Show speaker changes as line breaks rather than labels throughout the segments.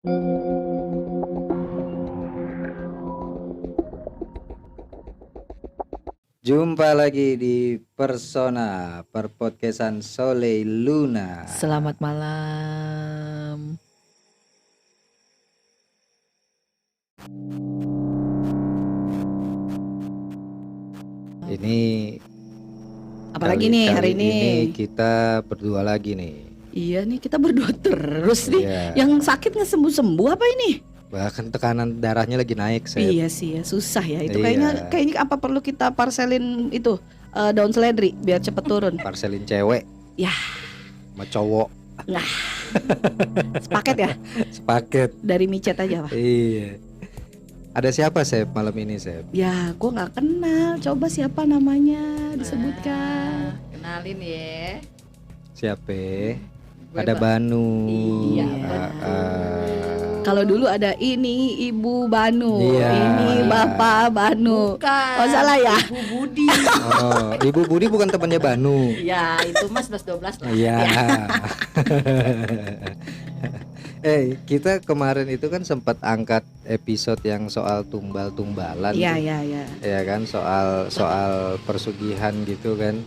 Jumpa lagi di Persona Perpodcastan Soleh Luna.
Selamat malam.
Ini
Apalagi nih hari ini?
kita berdua lagi nih.
Iya nih, kita berdua terus nih.
Iya.
Yang sakit nggak sembuh-sembuh apa ini?
Bahkan tekanan darahnya lagi naik, Sep.
Iya sih ya, susah ya itu.
Iya.
Kayaknya apa perlu kita parselin itu daun seledri biar cepet turun?
Parselin cewek.
Ya.
Sama cowok.
Nah, sepaket ya?
Sepaket.
Dari micet aja Pak.
Iya. Ada siapa, Sep, malam ini, Sep?
Ya, gue nggak kenal. Coba siapa namanya disebutkan.
Kenalin ya.
Siapa?
Gue
Ada Banu.
Iya,
Kalau dulu ada ini Ibu Banu,
Iya.
ini Bapak Banu.
Bukan.
Oh salah ya?
Ibu Budi.
Oh, Ibu Budi bukan temannya Banu.
Ya, itu Mas 11-12 lah.
Iya. Kita kemarin itu kan sempat angkat episode yang soal tumbal-tumbalan.
Iya,
tuh.
iya, iya.
Ya kan, soal persugihan gitu kan.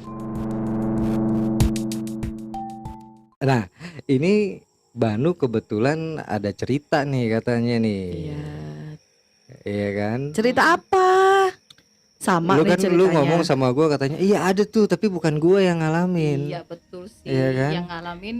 Nah, ini Banu kebetulan ada cerita nih katanya nih.
Iya.
Iya kan?
Cerita apa? Sama
Lu
nih
kan
ceritanya.
lu ngomong sama gue katanya, iya ada tuh tapi bukan gue yang ngalamin.
Iya, betul sih.
Iya kan?
Yang ngalamin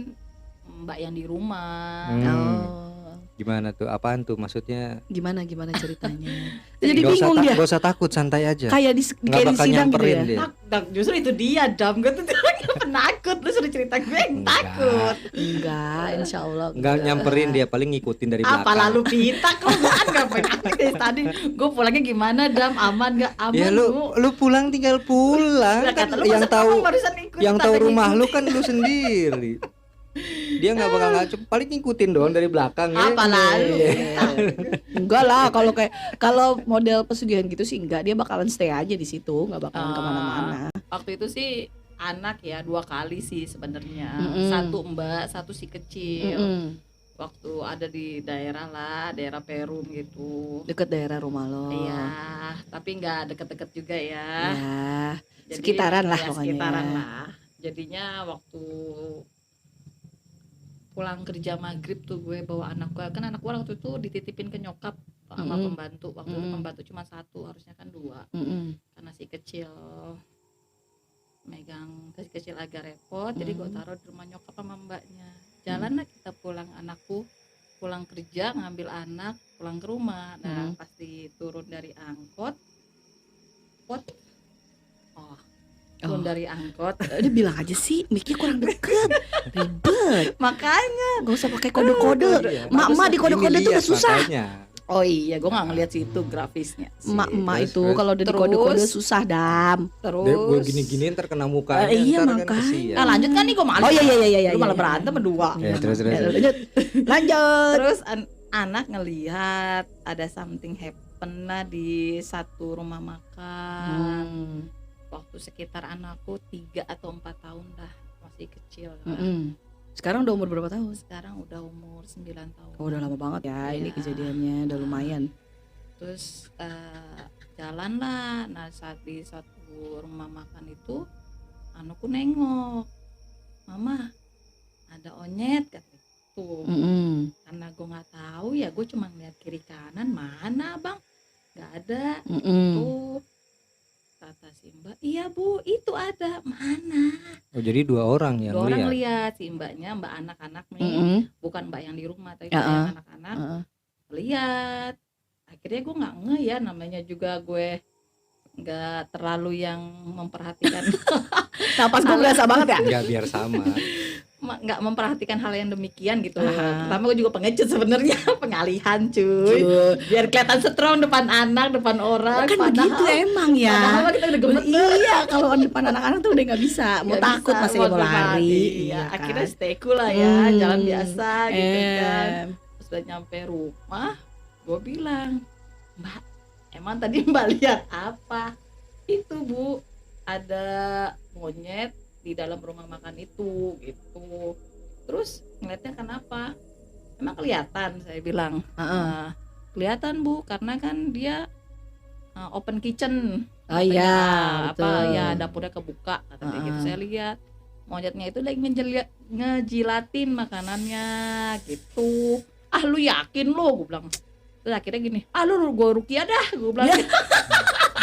Mbak yang di rumah.
Oh.
Gimana tuh? Apaan tuh maksudnya?
Gimana ceritanya? Jadi
Gak
bingung dia.
Gak usah takut, santai aja.
Kayak di
bakal
sidang gitu
nyamperin
ya.
dia.
Justru itu dia, Dam. Gue tuh orangnya penakut. Lu suruh cerita gue yang
Enggak.
takut.
Enggak, insya Allah.
Nggak nyamperin dia, paling ngikutin dari belakang.
Apa lalu pita kelamaan ngapain aku dari tadi. Gue pulangnya gimana, Dam? Aman gak? Aman.
Ya lu pulang tinggal pulang.
Lah,
Kan
kata lu,
yang
masa
tahu
kamu barusan ikut,
yang tahu
tata
rumah lu
ngikutin?
kan lu sendiri. Dia nggak bakal ngaco, paling ngikutin doang dari belakang ya.
Apa lalu?
Enggak lah, kalau model pesugihan gitu sih enggak, dia bakalan stay aja di situ, nggak bakalan kemana-mana.
Waktu itu sih anak ya 2 kali sih sebenarnya.
Mm-mm.
Satu Mbak, satu si kecil.
Mm-mm.
Waktu ada di daerah Perum gitu.
Deket daerah rumah lo.
Iya, tapi nggak deket-deket juga ya.
Ya,
Jadi,
sekitaran lah
ya,
pokoknya.
sekitaran lah. Jadinya waktu pulang kerja maghrib tuh gue bawa anak gue, kan anak gue waktu itu dititipin ke nyokap sama pembantu. Waktu itu pembantu cuma 1, harusnya kan 2. Karena si kecil megang, si kecil agak repot, jadi gue taruh di rumah nyokap sama mbaknya. Jalan lah kita pulang, anakku pulang kerja ngambil anak pulang ke rumah. Nah pasti turun dari angkot, turun dari angkot.
Udah bilang aja sih, mic-nya kurang deket, ribet.
Makanya
Gak usah pakai kode-kode.
Iya.
Mak-mak di kode-kode
Ini
tuh
lihat
udah susah.
makanya.
oh iya, gue nggak ngeliat situ grafisnya sih.
Mak-mak
Terus,
itu
terus.
kalau udah di
Terus.
kode-kode susah, Dam.
Terus
Gue gini-giniin ntar kena mukanya.
Iya,
ntar kan
makanya.
kesian.
Nah lanjut kan nih, gue malu.
Oh iya.
Lu malah
iya.
berantem berdua.
Ya, terus.
Ya, lanjut.
Terus anak ngelihat ada something happen lah di satu rumah makan. Waktu sekitar anakku 3 atau 4 tahun dah, masih kecil lah.
Sekarang udah umur berapa tahun?
Sekarang udah umur 9 tahun.
Oh, udah lama banget ya, ini
Iya.
kejadiannya udah lumayan.
Terus jalan lah. Nah saat di satu rumah makan itu anakku nengok, mama ada onyet kata itu. Karena gue nggak tahu ya, gue cuma ngeliat kiri kanan, mana bang nggak ada. Tuh kata si mbak, iya bu itu ada, mana.
Oh, jadi 2 orang yang
2 orang
lihat.
lihat, si mbaknya, mbak anak-anak nih, bukan mbak yang di rumah tapi mbak yang anak-anak lihat. Akhirnya gue nggak nge ya, namanya juga gue nggak terlalu yang memperhatikan.
Napas gue berasa banget ya?
Enggak, biar sama.
Nggak memperhatikan hal yang demikian gitu. Pertama gue juga pengecut sebenarnya, pengalihan cuy, biar kelihatan strong depan anak, depan orang.
Kan begitu emang ya.
Padahal kita udah gemeter.
Iya, kalau depan anak-anak tuh udah nggak bisa. Mau
Nggak
takut
bisa,
masih mau lari.
Iya,
Iya,
akhirnya
kan?
stay cool lah ya, jalan biasa gitu kan. Terus udah nyampe rumah, gue bilang, mbak, emang tadi mbak lihat apa? Itu bu, ada monyet di dalam rumah makan itu gitu. Terus ngeliatnya kenapa? emang kelihatan, saya bilang.
Heeh.
Kelihatan Bu, karena kan dia open kitchen.
Oh iya,
Katanya,
betul.
ya dapurnya kebuka katanya gitu.
Heeh.
Saya lihat monyetnya itu lagi ngejilatin makanannya gitu. Ah lu yakin lo, gue bilang. Terus akhirnya gini, ah lu gue Rukia dah, gue bilang.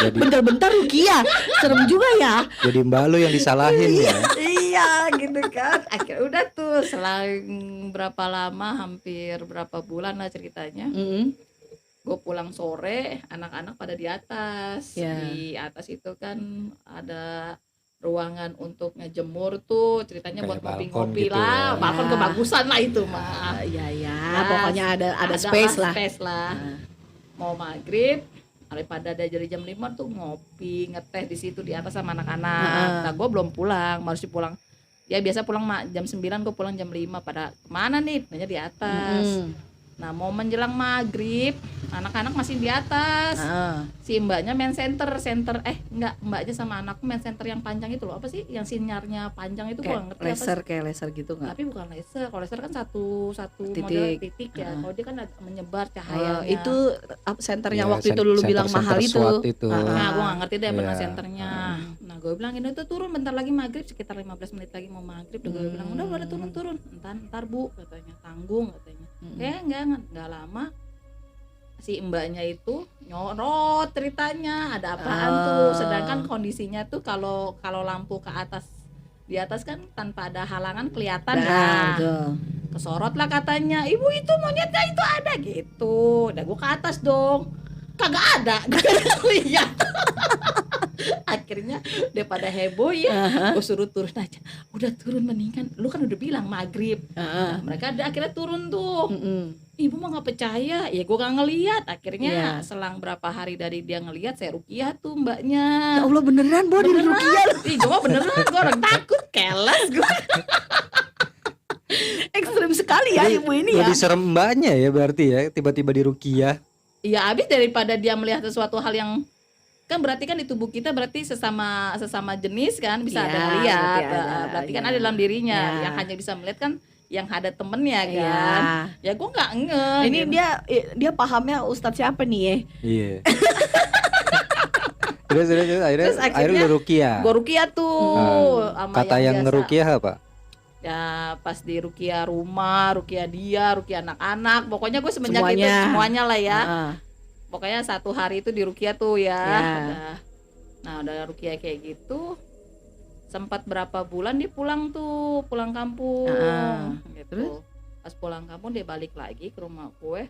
Jadi
Bentar-bentar Rukia, serem juga ya.
jadi mbak lu yang disalahin ya.
Iya gitu kan. Akhirnya udah tuh selang berapa lama, hampir berapa bulan lah ceritanya. Gue pulang sore, anak-anak pada di atas.
Ya.
Di atas itu kan ada ruangan untuk ngejemur tuh, ceritanya
Kayak
buat
balkon
ngopi-ngopi
gitu
lah.
ya.
Balkon
Ya.
kebagusan lah itu mah.
Iya ya,
Nah,
pokoknya ada space lah.
Space lah. Mau maghrib, daripada ada dari jam 5 tuh ngopi, ngeteh di situ di atas sama anak-anak. Nah, gue belum pulang, baru sih pulang. Ya biasa pulang jam 9, gue pulang jam 5. Pada kemana nih? Nanya di atas. Nah, mau menjelang maghrib, anak-anak masih di atas. Si mbaknya main center enggak, mbaknya sama anakku main center yang panjang itu loh. Apa sih yang sinarnya panjang itu, gua nggak ngerti apa sih.
Kayak laser gitu nggak?
Tapi bukan laser. Kalau laser kan satu
Titik.
model titik ya. Kalau dia kan ada menyebar cahayanya.
Itu senternya
Iya,
waktu itu dulu bilang mahal itu.
SWAT itu.
Nah, gue gak ngerti deh benar
Iya.
senternya. Nah, gue bilang ini tuh turun bentar lagi maghrib, sekitar 15 menit lagi mau maghrib. Gue bilang udah turun. Ntar Bu katanya, tanggung katanya. Enggak lama si mbaknya itu nyorot ceritanya ada apaan tuh. Sedangkan kondisinya tuh kalau lampu ke atas, di atas kan tanpa ada halangan kelihatan ya. Kesorot lah katanya, ibu itu monyetnya itu ada gitu. Udah gue ke atas dong, kagak ada, gak lihat. Akhirnya daripada heboh ya, gue suruh turun aja. Udah turun mendingan, lu kan udah bilang maghrib. Nah, mereka akhirnya turun tuh. Ibu mah nggak percaya, ya gue gak ngeliat. Akhirnya selang berapa hari dari dia ngeliat, saya rukiah tuh mbaknya.
Ya Allah beneran Bo, di rukiah.
Ih, gue mah beneran, gue orang takut, keles gue.
Ekstrim sekali ya ibu ini ya.
Lebih serem mbaknya ya berarti ya, tiba-tiba di rukiah.
Iya, habis daripada dia melihat sesuatu hal yang kan berarti kan di tubuh kita berarti sesama jenis kan bisa ada ngeliat. Berarti kan ada dalam dirinya. Yang hanya bisa melihat kan yang ada temennya kan. Ya gue nggak
Ini dia pahamnya Ustadz siapa nih ya?
Iya. Terus akhirnya lu rukiah.
Gue rukiah tuh. Sama
Kata yang
biasa.
ngerukiah apa?
Ya pas di rukiah rumah, rukiah dia, rukiah anak-anak. Pokoknya gue semenjak itu semuanya lah ya. Pokoknya satu hari itu di rukiah tuh ya. Udah rukiah kayak gitu. Sempat berapa bulan dia pulang kampung gitu.
Terus?
Pas pulang kampung dia balik lagi ke rumah gue.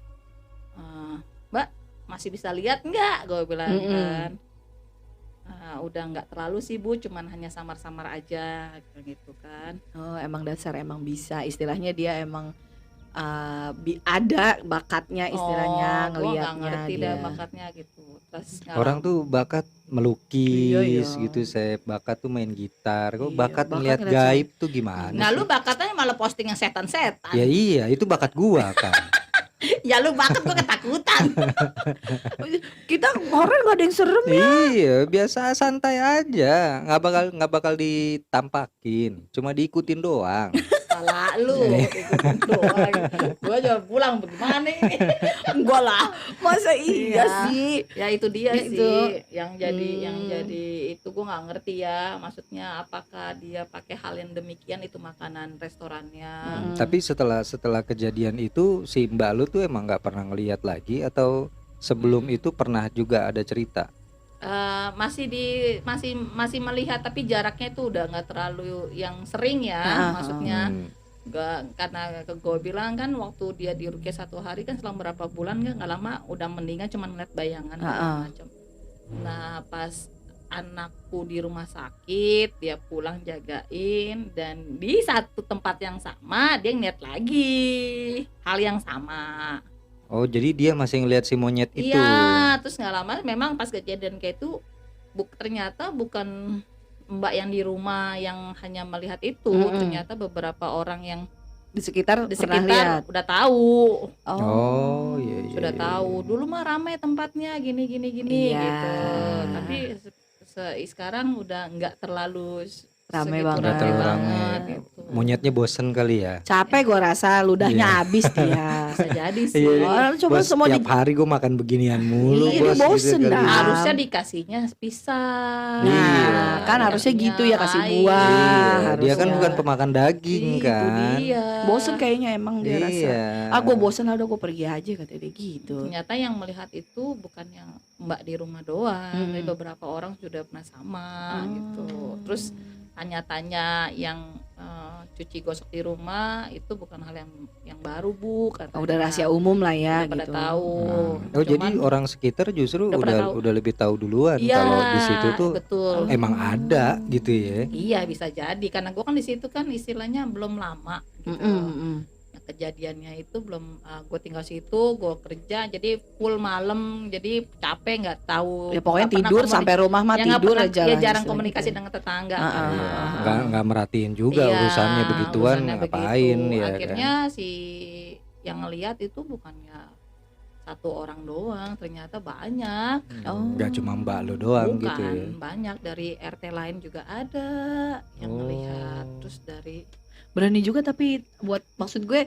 Mbak masih bisa lihat nggak? Gue bilang kan. Udah nggak terlalu sih Bu, cuman hanya samar-samar aja gitu kan.
Oh emang dasar emang bisa, istilahnya dia emang ada bakatnya istilahnya
Gue nggak
ngelihatnya
ngerti
dia.
dah bakatnya gitu. Terus
Orang tuh bakat melukis
Iya.
gitu, saya bakat tuh main gitar. Kok
Iya,
bakat
bakat
melihat
ngeliat
gaib tuh gimana
Nah
sih?
lu bakatnya malah posting yang setan-setan.
Ya iya, itu bakat gua kan.
Ya lu bakat gue ketakutan.
Kita horor gak ada yang serem.
Iya, biasa santai aja, nggak bakal ditampakin, cuma diikutin doang.
Salah lu ikutin doang. Gue aja pulang bagaimana ini.
Enggak lah, masa iya sih.
Ya itu dia
Ya,
sih
itu.
yang jadi itu gue nggak ngerti ya, maksudnya apakah dia pakai hal yang demikian itu makanan restorannya.
Tapi setelah kejadian itu si Mbak lu tuh emang nggak pernah ngelihat lagi atau sebelum itu pernah juga ada cerita?
Masih melihat tapi jaraknya itu udah nggak terlalu yang sering ya, maksudnya nggak, karena gue bilang kan waktu dia di rukiah satu hari kan selang berapa bulan nggak lama udah mendingan cuma ngeliat bayangan segala macam. Nah pas anakku di rumah sakit dia pulang jagain dan di satu tempat yang sama dia ngeliat lagi hal yang sama.
Oh jadi dia masih ngelihat si monyet itu?
Iya, terus nggak lama memang pas kejadian kayak itu ternyata bukan mbak yang di rumah yang hanya melihat itu, ternyata beberapa orang yang
Di sekitar
di
pernah
sekitar
lihat.
udah tahu.
Oh iya.
Sudah tahu. Dulu mah ramai tempatnya gini
Iya.
gitu. Tapi sekarang udah nggak terlalu
Ramai
segitu
banget.
ramai
Terlalu
banget
ramai.
gitu.
Monyetnya bosen kali ya.
Capek gua rasa ludahnya
Iya.
habis dia.
Bisa jadi sih.
Iya,
Orang coba
Bos,
semua
tiap hari gue makan beginian mulu
Iya,
bos,
dia bosen
gitu kali
dah.
ya.
Harusnya dikasihnya pisang.
Iya.
kan harusnya gitu ya, kasih
lain.
buah.
Iya, dia
harusnya.
kan bukan pemakan daging
Itu
kan.
dia.
Bosen kayaknya emang dia rasa.
Iya.
Gue bosen, udah gue pergi aja katanya dia gitu.
Ternyata yang melihat itu bukan yang mbak di rumah doang,
Hmm.
tapi beberapa orang sudah pernah sama
Oh.
gitu. Terus tanya-tanya yang cuci gosok di rumah itu bukan hal yang baru bu, katanya.
Udah rahasia umum lah ya
Udah pada
gitu.
tahu.
Oh jadi
Cuman-
orang sekitar justru
Udah pada tahu.
udah lebih tahu duluan
Iya,
kalau di situ tuh
betul.
emang ada gitu ya.
Iya bisa jadi karena gue kan di situ kan istilahnya belum lama gitu. Nah, kejadiannya itu belum gue tinggal situ, gue kerja jadi full malam, jadi capek nggak tahu.
Ya pokoknya
nggak pernah
tidur sampai rumah mah
ya nggak
tidur
pernah-
aja
ya
lah
jarang
istilahnya.
komunikasi dengan tetangga.
Ah,
kan.
ah,
Nggak merhatiin juga
Iya,
urusannya begituan
urusannya
ngapain
begitu.
ya
Akhirnya
kan.
si yang ngelihat itu bukannya satu orang doang, ternyata banyak.
Nggak cuma mbak lo doang
Bukan,
gitu ya.
banyak dari RT lain juga ada yang
Oh.
melihat. Terus dari
Berani juga tapi buat maksud gue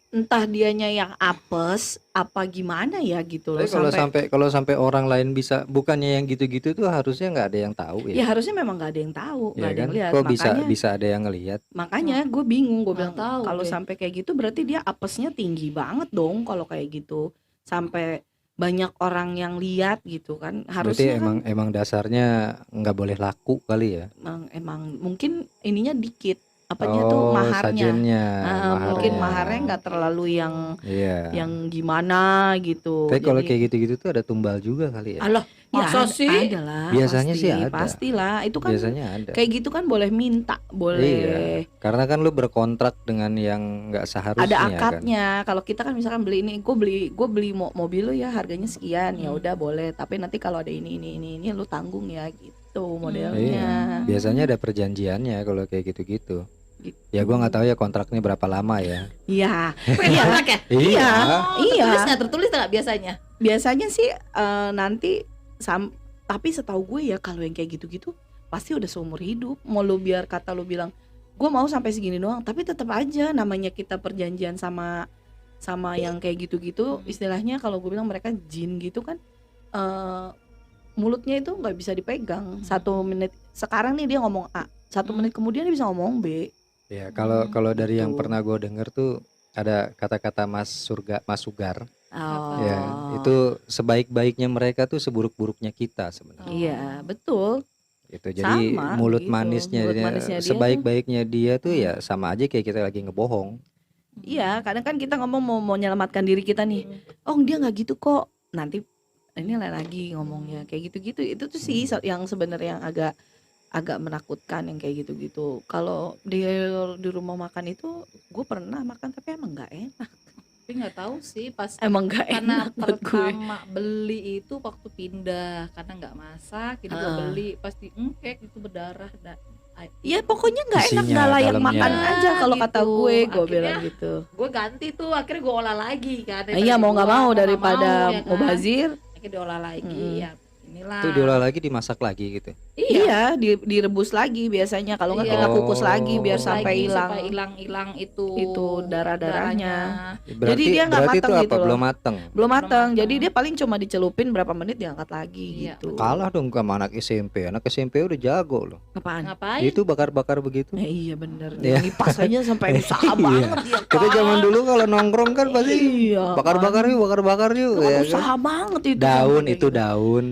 entah dianya yang apes apa gimana ya gitu loh.
Tapi kalau sampai orang lain bisa, bukannya yang gitu-gitu tuh harusnya nggak ada yang tahu
Ya
ya.
harusnya memang nggak ada yang tahu,
Ya
nggak ada
kan?
yang lihat.
Kok
Makanya
bisa ada yang ngelihat?
makanya gue bingung, gue
Nggak
bilang
tahu
kalau
deh.
sampai kayak gitu berarti dia apesnya tinggi banget dong kalau kayak gitu. Sampai banyak orang yang lihat gitu kan.
Berarti
Harusnya kan
emang dasarnya nggak boleh laku kali ya.
emang mungkin ininya dikit apanya tuh maharnya.
Sajennya,
Mungkin
maharnya.
maharnya nggak terlalu yang
Iya.
gimana gitu.
Tapi kalau
Jadi-
kayak gitu-gitu tuh ada tumbal juga kali ya.
Allah,
Ya,
masa sih?
ada lah.
Biasanya
pasti,
sih ada.
Pastilah. Itu kan
Biasanya ada.
kayak gitu kan boleh minta, boleh
Iya. Karena kan lu berkontrak dengan yang nggak seharusnya
ada
kan.
akadnya. Kalau kita kan misalkan beli ini, gue beli mobil lu ya harganya sekian, ya udah boleh. Tapi nanti kalau ada ini lu tanggung ya gitu modelnya.
Biasanya ada perjanjiannya kalau kayak gitu-gitu.
Gitu.
Ya gua nggak tahu ya kontraknya berapa lama ya.
Iya,
Kontrak ya?
Iya. Iya.
Tertulis nggak biasanya?
biasanya sih nanti tapi setahu gue ya kalau yang kayak gitu-gitu pasti udah seumur hidup. Mau lu biar kata lu bilang gue mau sampai segini doang, tapi tetap aja namanya kita perjanjian sama yang kayak gitu-gitu. Istilahnya kalau gue bilang mereka jin gitu kan, mulutnya itu nggak bisa dipegang. 1 menit sekarang nih dia ngomong A, 1 menit kemudian dia bisa ngomong B.
Ya kalau dari yang
Gitu.
pernah gue denger tuh ada kata-kata Mas Sugar.
Oh.
Ya, itu sebaik-baiknya mereka tuh seburuk-buruknya kita sebenarnya.
Iya betul.
Gitu. Jadi
Sama
mulut
gitu.
manisnya,
Mulut manisnya dia
sebaik-baiknya dia tuh ya sama aja kayak kita lagi ngebohong.
Iya, kadang kan kita ngomong mau menyelamatkan diri kita nih. Oh, dia nggak gitu kok. Nanti ini lain lagi ngomongnya kayak gitu-gitu. Itu tuh sih yang sebenarnya yang agak menakutkan yang kayak gitu-gitu. Kalau di rumah makan itu gue pernah makan tapi emang nggak enak.
Tapi nggak tahu sih pas
Emang nggak
karena
enak buat gue.
pertama beli itu waktu pindah karena nggak masak, jadi gue
Ah.
beli pasti engkek itu berdarah.
Ya pokoknya nggak enak,
Isinya,
nggak layak
dalamnya.
makan aja kalau kata
Gitu.
gue
Akhirnya
bilang gitu.
Gue ganti tuh, akhirnya gue olah lagi kan.
Iya mau nggak mau daripada
ya kan?
mubazir.
Akhirnya diolah lagi ya inilah.
Itu diolah lagi dimasak lagi gitu.
Iya, direbus lagi biasanya. Kalau nggak
Iya.
kita kukus lagi biar
Oh.
sampai hilang.
supaya hilang itu
darah-darahnya.
Berarti
dia nggak
berarti
mateng
itu
gitu
apa?
loh.
Belum mateng.
Belum matang.
matang.
Jadi dia paling cuma dicelupin berapa menit diangkat lagi
Iya.
gitu.
Kalah dong sama anak SMP. Anak SMP udah jago loh.
Apaan?
Ngapain?
Itu bakar-bakar begitu.
Iya bener.
Iya.
Ngipas aja sampai usaha banget dia.
Kita zaman dulu kalau nongkrong kan pasti
Iya.
bakar-bakar yuk, bakar-bakar yuk.
Itu kan
Ya kan?
usaha banget itu.
Daun
sampai
itu
gitu.
daun.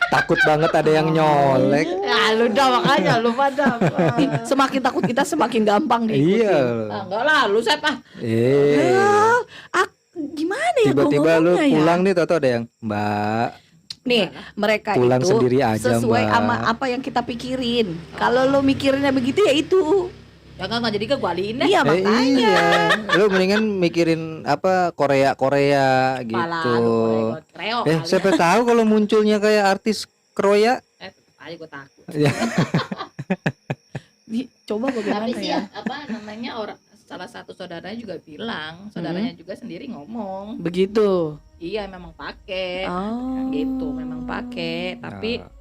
Takut banget ada yang nyolek.
Ya lu dah makanya lu pada.
Ih, semakin takut kita semakin gampang diikutin.
Iya.
Enggak lah, lu siapa?
Ah, gimana ya gua
Tiba-tiba lu
ngomongnya ya?
pulang nih tau ada yang Mbak
Nih, mereka
pulang
itu
sendiri aja
sesuai
Mbak.
sama apa yang kita pikirin. Kalau lo mikirinnya begitu ya itu.
Ya kan nggak jadi ke gualiin deh.
Iya makanya.
Iya, lu mendingan mikirin apa Korea
Kepala
gitu.
lu kreo kali.
Siapa tahu kalau munculnya kayak artis Korea.
Tetep aja gue takut.
Coba bagaimana
Tapi sih
ya?
apa namanya orang salah satu saudaranya juga bilang, saudaranya juga sendiri ngomong,
Begitu.
iya memang pakai.
Oh.
Gitu, memang pakai, tapi
Nah,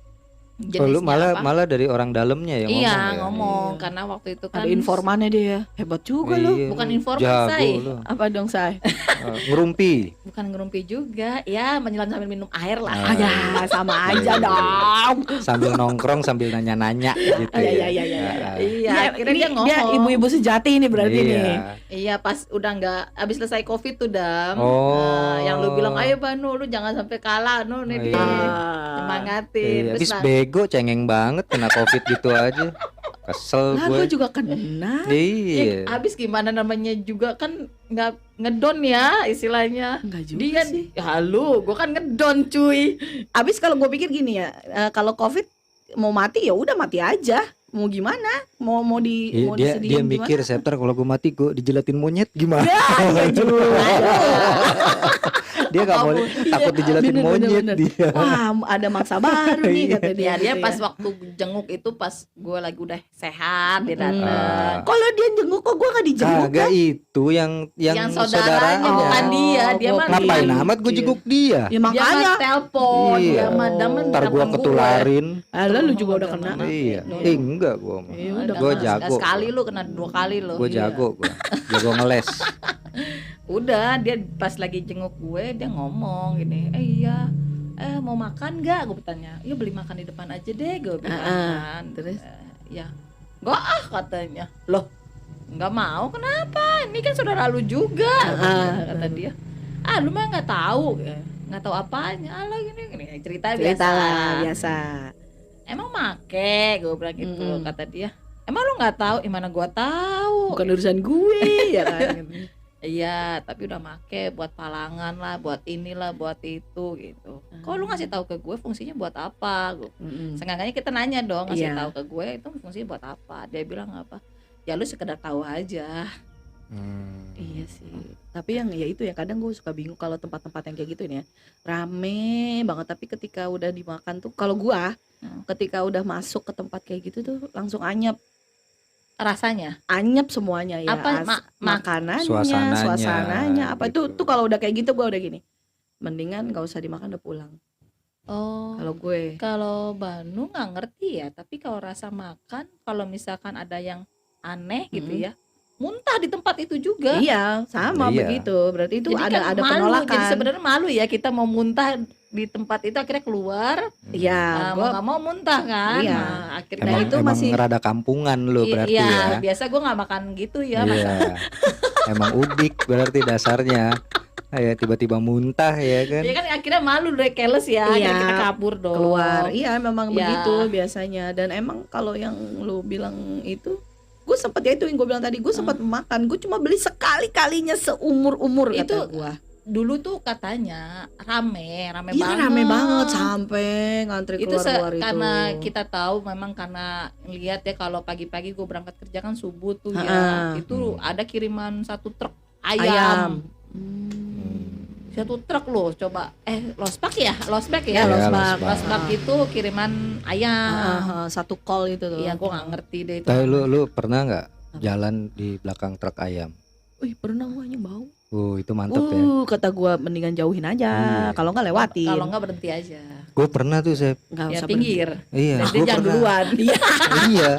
Oh, lu
jenisnya apa.
malah dari orang dalamnya yang
Iya
ngomong ya.
ngomong
Iya.
karena waktu itu kan
Ada informannya dia ya. Hebat juga lo.
Iya,
bukan
lu
informan,
jago
Say.
lu.
Apa dong, Say?
Ngerumpi.
bukan ngerumpi juga ya, menyelam sambil minum air lah.
Ah,
Ya, sama aja
Iya, iya, iya.
dong.
Sambil nongkrong sambil nanya-nanya gitu
Iya,
ya.
iya, iya.
Ah,
Iya, akhirnya
ini
dia ngomong.
ibu-ibu sejati ini berarti
iya.
nih.
Iya pas udah nggak habis selesai covid tuh Dam.
Oh.
Yang lu bilang ayo Banu lu jangan sampai kalah nu nih
Oh,
di
iya.
semangatin.
Iya,
Terus
habis
lah,
bego cengeng banget kena covid gitu aja. Kesel
Lah
gue.
gue juga kena.
Iya.
habis gimana namanya juga kan nggak ngedon ya istilahnya.
Enggak juga
Dia
sih.
ya lu, gua kan ngedon cuy.
Abis kalau gue pikir gini ya, kalau COVID mau mati ya udah mati aja. Mau gimana? Mau mau di
Iya,
mau
dia
disedihin
mikir
gimana?
Septar kalau gue mati gue dijelatin monyet gimana?
Ya, iya juga.
Dia nggak mau takut dijelatin
bener,
monyet
bener.
dia.
Wah, ada mangsa baru nih kata dia.
Ya dia
gitu
pas
ya.
waktu jenguk itu pas gue lagi udah sehat dia
Hmm.
datang.
Kalau dia jenguk kok gue nggak dijenguk
Kagak
kan?
itu yang
Yang saudaranya
Oh,
bukan dia, dia mah
Ngapain
Iya.
amat gue jenguk dia?
Ya
Dia
makanya.
mah telepon,
Iya.
dia mah damen
Ntar gue
telepon gue.
ketularin.
Alah lu juga udah kena.
Iya.
Dono.
Enggak gue.
Ya udah.
Udah
Gue
kena
jago.
sekali lu kena 2 kali lu.
Gue
Iya.
jago gue. Jago ngeles.
Udah dia pas lagi jenguk gue dia ngomong gini, iya mau makan nggak? Gue bertanya, ya beli makan di depan aja deh gue bilang kan.
terus?
Ya nggak ah katanya. Loh nggak mau kenapa? Ini kan saudara lu juga kata dia. Ah lu mah nggak tahu ya. Nggak tahu apanya. Alah gini cerita
Cerita
biasa.
lah biasa.
Emang make gue bilang gitu
Mm-mm.
kata dia. Emang lu nggak tahu? Gimana gue tahu?
Bukan urusan gue ya kan.
Iya, tapi udah make buat palangan lah, buat inilah, buat itu gitu. Kok lu ngasih tahu ke gue fungsinya buat apa? Seenggaknya kita nanya dong, ngasih
Iya.
tahu ke gue itu fungsinya buat apa? Dia bilang apa? Ya lu sekedar tahu aja.
Iya sih. Tapi yang ya itu ya kadang gue suka bingung kalau tempat-tempat yang kayak gitu nih ya. Rame banget tapi ketika udah dimakan tuh kalau gua ketika udah masuk ke tempat kayak gitu tuh langsung anyep
Rasanya
semuanya ya.
Apa,
Makanannya,
Suasananya,
suasananya apa
gitu.
itu tuh kalau udah kayak gitu gua udah gini. Mendingan gak usah dimakan udah pulang.
oh
Kalau gue.
kalau Banu nggak ngerti ya, tapi kalau rasa makan kalau misalkan ada yang aneh gitu
Mm-mm.
ya, muntah di tempat itu juga.
Iya, sama
Iya.
begitu. Berarti itu
Jadi kan
ada
malu,
penolakan.
jadi sebenarnya malu ya kita mau muntah di tempat itu akhirnya keluar,
Iya,
mau
gua
nggak mau muntah kan.
Iya.
Nah, akhirnya
Nah,
Emang,
itu
emang
masih-
rada kampungan lo berarti
iya,
ya.
biasa gue nggak makan gitu ya.
Iya. Emang udik berarti dasarnya. Ya tiba-tiba muntah ya kan.
Ya kan akhirnya malu deh keles ya,
Iya,
akhirnya kita kabur dong.
keluar. Iya, memang
Ya.
begitu biasanya. Dan emang kalau yang lu bilang itu gue sempat ya itu yang gue bilang tadi gue sempat makan gue cuma beli sekali-kalinya seumur-umur
Itu
kata gue.
Dulu tuh katanya rame
Iya
banget.
kan rame banget sampai ngantri
Itu
keluar itu.
karena kita tahu memang karena lihat ya kalau pagi-pagi gue berangkat kerja kan subuh tuh ya,
Ha-ha.
itu ada kiriman 1 truk
ayam.
ayam.
Hmm.
1 truk loh, coba losbak ya, losbak
Ya,
ya,
losbak.
losbak itu kiriman ayam.
Satu kol itu tuh.
Iya, gue nggak ngerti deh itu.
Tapi lu pernah nggak jalan di belakang truk ayam?
Wih, pernah gue bau.
Itu mantep ya.
Kata gue mendingan jauhin aja.
Iya.
Kalau nggak lewatin.
Kalau nggak berhenti aja,
Gue pernah tuh saya.
nggak
ya
usah
pinggir.
Iya,
Dan dia
gue
jangan
pernah.
duluan.
Iya.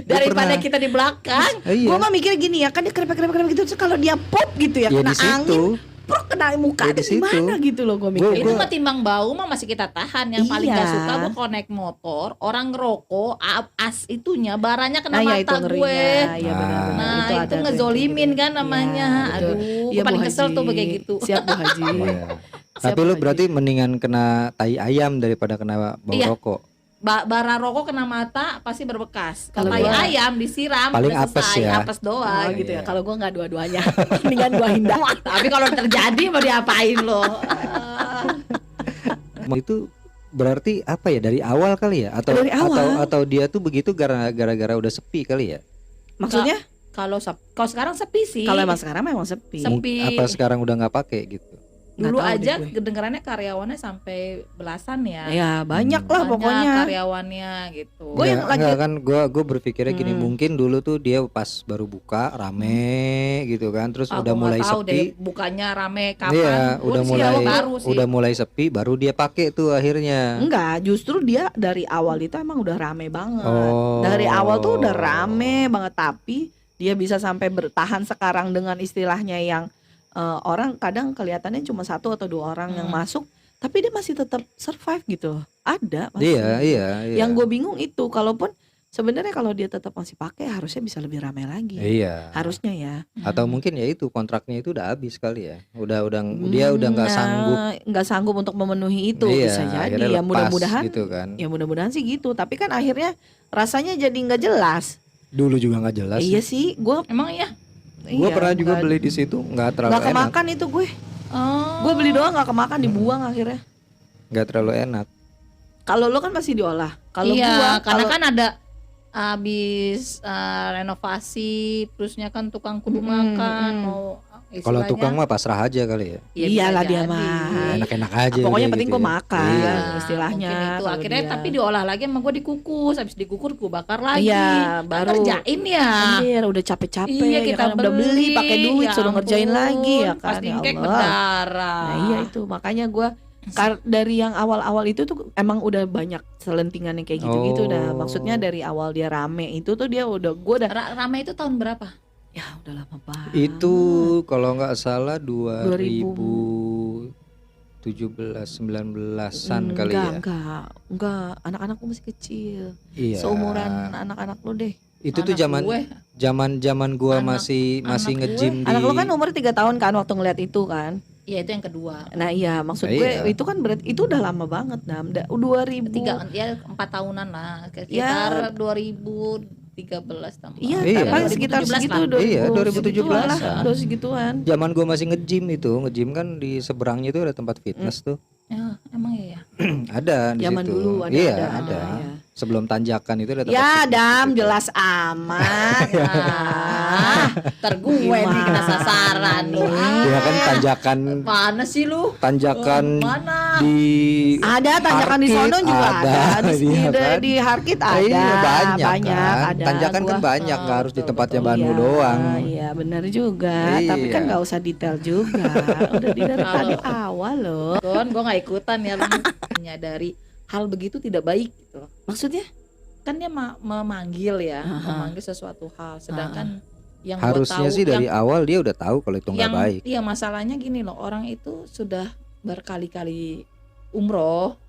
Daripada
pernah.
kita di belakang.
Iya.
Gue mah mikir gini ya kan dia kerepek gitu terus kalau dia pop gitu ya,
Ya
kena
di situ.
angin prok kena muka
Ya di
itu gimana
situ.
gitu loh gue mikir.
Itu mah timbang bau mah masih kita tahan. Yang paling
Iya.
gak suka gue kalau naik motor, orang ngerokok, as itunya baranya kena
Nah, ya itu
mata gue.
ngerinya. Iya benar-benar.
Nah itu,
ada tuh
ngezolimin
yang
kan
kayak gitu.
namanya.
Iya, betul.
Aduh,
Iya,
gue paling
Bu
kesel
Haji.
tuh kayak gitu.
Siap Bu Haji.
Iya.
Siap,
Tapi
Bu
lu
Haji.
berarti mendingan kena tai ayam daripada kena bau
Iya.
rokok.
Bara rokok kena mata pasti berbekas.
Kalau
Kalau tai
gua-
ayam disiram
Paling
udah
apes
selesai,
ya.
apes doang.
Oh gitu ya.
Iya.
Kalau gue nggak dua-duanya, mendingan gue hindar.
Tapi kalau terjadi mau diapain lo?
Itu berarti apa ya dari awal kali ya? Atau
Dari awal.
atau dia tuh begitu gara-gara udah sepi kali ya?
Maksudnya
Kalau sekarang sepi sih.
kalau emang sekarang memang sepi.
Sepi.
Apa sekarang udah nggak pakai gitu?
Nggak
Dulu
tahu deh
aja
gue.
kedengarannya karyawannya sampai belasan ya.
Ya banyak lah
Banyak
pokoknya.
karyawannya gitu.
Gue yang lagi
Enggak kan gue berpikirnya gini,
Hmm.
mungkin dulu tuh dia pas baru buka rame gitu kan, terus
Ah,
udah
gua
mulai
nggak tahu deh
sepi.
bukannya rame
Iya,
kapan. Gua
udah
sih
mulai
baru sih.
udah mulai sepi baru dia pakai tuh akhirnya.
enggak, justru dia dari awal itu emang udah rame banget.
Oh.
Dari awal tuh udah rame banget, tapi dia bisa sampai bertahan sekarang dengan istilahnya yang orang kadang kelihatannya cuma 1 atau 2 orang yang masuk, tapi dia masih tetap survive gitu. Ada masih.
Iya, iya, iya.
Yang gue bingung itu, kalaupun sebenarnya kalau dia tetap masih pakai harusnya bisa lebih ramai lagi.
Iya.
Harusnya ya.
Atau mungkin ya itu kontraknya itu udah habis kali ya. Dia udah nggak sanggup.
Nggak sanggup untuk memenuhi itu,
Iya,
bisa jadi
akhirnya
ya,
lepas
mudah-mudahan
gitu kan.
ya mudah-mudahan sih gitu. Tapi kan akhirnya rasanya jadi nggak jelas.
Dulu juga nggak jelas.
Iya sih, gue
Emang iya?
Gue pernah juga beli di situ, nggak terlalu
nggak
enak.
kemakan itu gue.
Oh.
Gue beli doang nggak kemakan, dibuang akhirnya.
Nggak terlalu enak.
Kalau lo kan masih diolah. Kalau
iya,
gua
karena
kalau
kan ada habis renovasi, terusnya kan tukang kudu makan, mau
Kalau
istilahnya.
tukang mah pasrah aja kali ya.
Ya,
iyalah
bisa
dia
jadi.
mah.
Enak-enak aja.
Pokoknya
udah
penting
gitu
gue
ya.
makan.
Iya.
Istilahnya
Mungkin itu
kalau
akhirnya
dia.
tapi diolah lagi sama gue dikukus, habis dikukur gue bakar lagi.
Iya,
Kan
baru
kerjain ya.
Anjir, udah capek-capek
Iya,
ya
kita
kan, udah beli pakai duit
ya
suruh ngerjain
ampun,
lagi ya kan.
pas
Ya
tingkek
Allah.
berdarah.
Nah iya itu makanya gue dari yang awal-awal itu tuh emang udah banyak selentingan yang kayak gitu-gitu dah.
Oh.
Maksudnya dari awal dia rame itu tuh dia udah gue udah
Rame itu tahun berapa?
ya udah lama banget.
Itu kalau nggak salah 2017 19-an kali ya.
Enggak, anak-anakku masih kecil.
Iya.
Seumuran anak-anak lu deh.
Itu tuh
Anak gue.
zaman gua
Anak-
masih
anak gue.
nge-gym di.
Anak lu kan umur 3 tahun kan waktu ngeliat itu kan.
Iya itu yang kedua.
Nah iya maksud
Iya.
gue itu kan berarti itu udah lama banget nah 2000
4 tahunan lah, sekitar 2013 tambah.
Iya,
Iya.
paling sekitar
2017
segitu
lah.
Iya,
2017 lah,
2017-an.
udah segituan.
Zaman gua masih nge-gym itu, nge-gym kan di seberangnya itu ada tempat fitness tuh.
Ya, emang iya.
Ada di
Zaman
situ.
dulu ada.
Iya,
ada.
ada.
Ya.
Sebelum tanjakan itu ada tempat
Ya,
fitness
Dam,
di situ.
jelas amat.
Ah, ntar gue nih kena sasaran lu.
Dia kan tanjakan
Mana sih lu?
tanjakan
Mana?
di
Ada tanjakan di
Harkit
sono juga ada. Di,
iya kan?
di Harkit ada.
Iya, banyak kan.
ada.
Tanjakan kan
Gua-
banyak, nggak harus di
betul,
tempatnya
betul.
Banu
Iya,
doang.
Iya, benar juga.
Iya.
Tapi kan nggak usah detail juga. Udah dari tadi awal loh.
Kon, gue nggak ikutan ya, lu menyadari hal begitu tidak baik gitu loh.
Maksudnya?
Kan dia memanggil ya,
Aha.
memanggil sesuatu hal, sedangkan yang gua
Harusnya
tahu,
sih dari
yang,
awal dia udah tahu kalau itu nggak
yang
baik.
iya masalahnya gini loh, orang itu sudah berkali-kali umroh,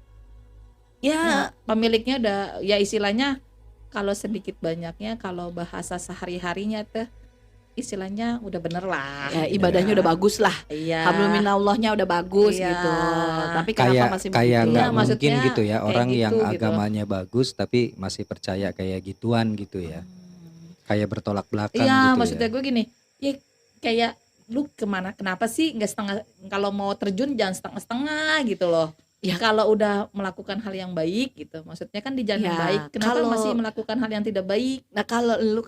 ya pemiliknya udah ya istilahnya kalau sedikit banyaknya kalau bahasa sehari-harinya tuh istilahnya udah bener lah.
Ya, ibadahnya udah bagus lah.
Iya.
Hablum minallahnya udah bagus
Iya.
gitu. Tapi kenapa
Kayak
masih
kayak
begitu?
nggak
Iya,
mungkin
maksudnya
gitu ya
kayak
orang yang
gitu, gitu.
agamanya bagus tapi masih percaya kayak gituan gitu ya. Kayak bertolak belakang
Iya,
gitu
maksudnya
ya.
gue gini, ya kayak lu kemana? Kenapa sih nggak setengah? Kalau mau terjun jangan setengah-setengah gitu loh.
Ya.
Kalau udah melakukan hal yang baik gitu, maksudnya kan di jalan yang
Ya,
baik. Kenapa
kalau-
masih melakukan hal yang tidak baik?
Nah kalau lu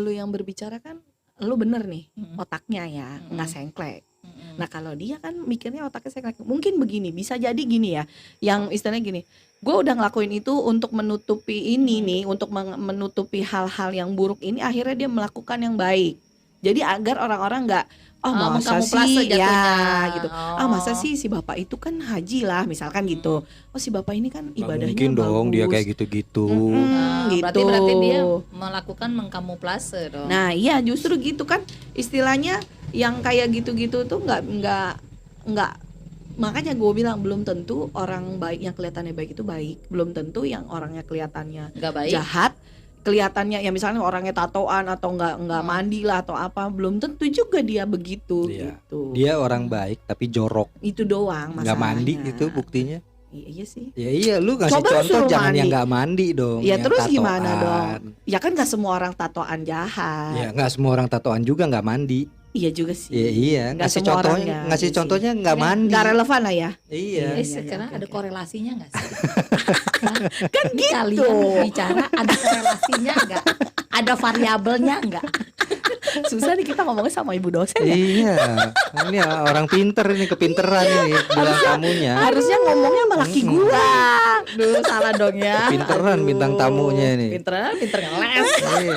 yang berbicara kan lu bener nih otaknya ya nggak sengklek. Nah kalau dia kan mikirnya otaknya sengklek. Mungkin begini, bisa jadi gini ya. Yang istilahnya gini, gue udah ngelakuin itu untuk menutupi ini nih, untuk menutupi hal-hal yang buruk ini. Akhirnya dia melakukan yang baik. Jadi agar orang-orang nggak masa
mengkamuflase
sih ya
jatuhnya.
gitu.
Oh.
Masa sih si bapak itu kan haji lah misalkan gitu. Oh si bapak ini kan
Nggak
ibadahnya
mungkin dong dia
bagus.
kayak gitu-gitu.
Nah,
gitu.
berarti dia melakukan mengkamuflase dong.
Nah iya justru gitu kan istilahnya yang kayak gitu-gitu tuh nggak makanya gue bilang belum tentu orang baik yang kelihatannya baik itu baik, belum tentu yang orangnya kelihatannya
nggak baik.
jahat kelihatannya ya misalnya orangnya tatoan atau nggak mandi lah atau apa belum tentu juga dia begitu
Iya.
gitu.
Dia orang baik tapi jorok,
Itu doang masalahnya.
nggak mandi itu buktinya.
Iya sih.
Ya iya lu ngasih
Coba
contoh
suruh
jangan
mandi.
yang nggak mandi dong.
Ya
yang
terus
tatoan.
gimana dong? Ya kan nggak semua orang tatoan jahat.
Ya nggak semua orang tatoan juga nggak mandi.
Iya juga sih.
Ya iya
Nggak
ngasih
semua orang
contohnya
nggak,
ngasih
iya sih.
contohnya nggak mandi.
Nggak relevan lah ya.
Iya.
Iya,
Sekarang
oke,
ada
oke.
korelasinya nggak sih?
Kan
Ini
gitu.
Kalian bicara ada korelasinya nggak? Ada variabelnya nggak?
Susah nih kita ngomongnya sama ibu dosen ya.
Iya, ini orang pinter ini, kepinteran ini bilang tamunya.
Harusnya ngomongnya sama laki gua. Duh, salah dong ya.
Pinteran
Aduh.
bintang tamunya ini.
Pinter ngeles.
Iya.